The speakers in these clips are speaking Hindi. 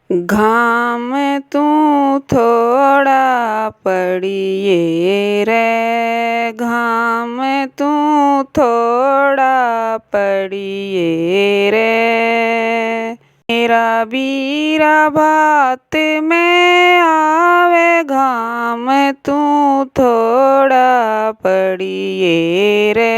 घाम तू थोड़ा पड़िए रे, घाम तू थोड़ा पड़िए रे। मेरा बीरा भात में आवे, घाम तू थोड़ा पड़िए रे।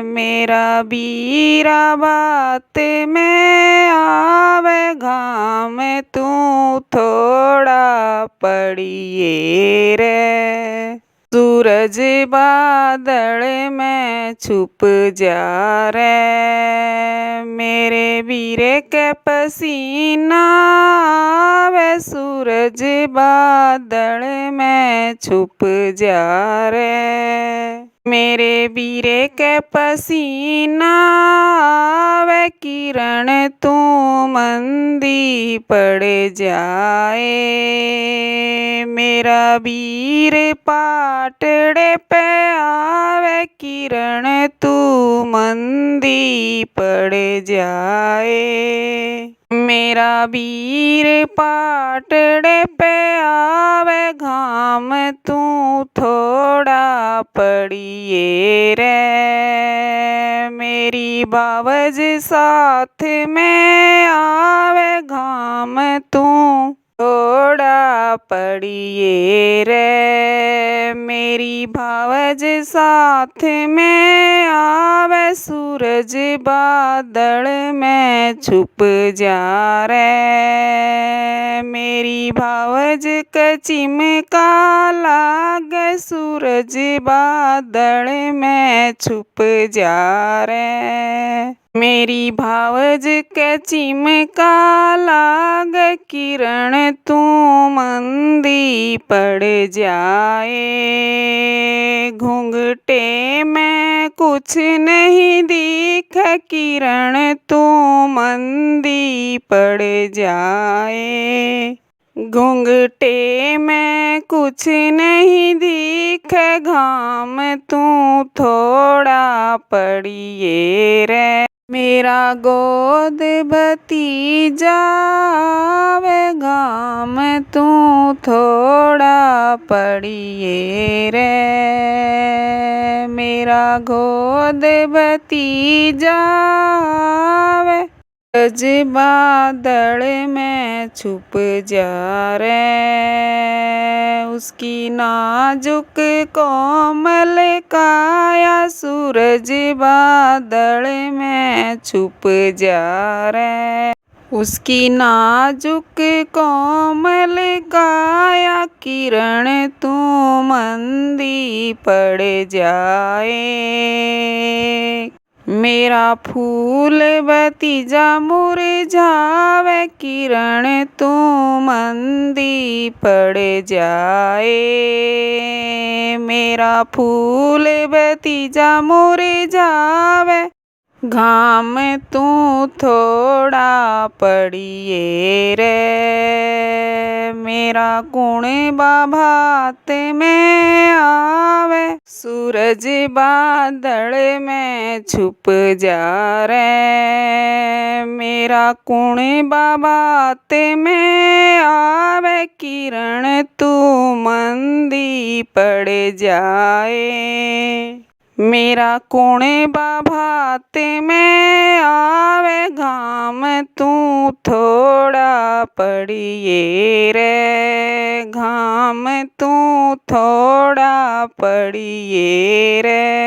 मेरा बीरा भात में आवे, घाम तू थोड़ा पड़िए रे। सूरज बादल में छुप जा रे, मेरे बीरे के पसीना आवे। सूरज बादल में छुप जा रे, मेरे बीरे के पसीना आवे। किरण तू मंदी पड़ जाए, मेरा बीर पाटड़े पे आवे। किरण तू मंदी पड़ जाए, मेरा बीर पाटड़े पे आवे। घाम तू थोड़ा पड़िए रे, मेरी बावज साथ में आवे। घाम तू थोड़ा पड़िए रे, मेरी भावज साथ में आवे। सूरज बादल में छुप जा रे, मेरी भावज के चिमका लागे। सूरज बादल में छुप जा रे, मेरी भावज के चिमका लागे। किरण तू मंदी पड़ जाए, घूंघटे में कुछ नहीं दिखे। किरण तू मंदी पड़ जाए, घूंघटे में कुछ नहीं दिखे। घाम तू थोड़ा पड़िए रे, मेरा गोद भतीजा आवे। घाम तू थोड़ा पड़िए रे, मेरा गोद भतीजा आवे। सूरज बादल में छुप जा रे, उसकी नाजुक कोमल काया। सूरज बादल में छुप जा रे, उसकी नाजुक कोमल काया। किरण तू मंदी पड़ जाए, मेरा फूल भतीजा मुरझावे। किरण तू मंदी पड़ जाए, मेरा फूल भतीजा मुरझावे। घाम तू थोड़ा पड़िए रे, मेरा गुण भात में आवे। सूरज बादल में छुप जा रे, मेरा कुण भात में आवे। किरण तू मंदी पड़ जाए, मेरा कुण भात में आवे। घाम तू थोड़ा पड़िए रे, घाम तू थोड़ा पड़िए रे।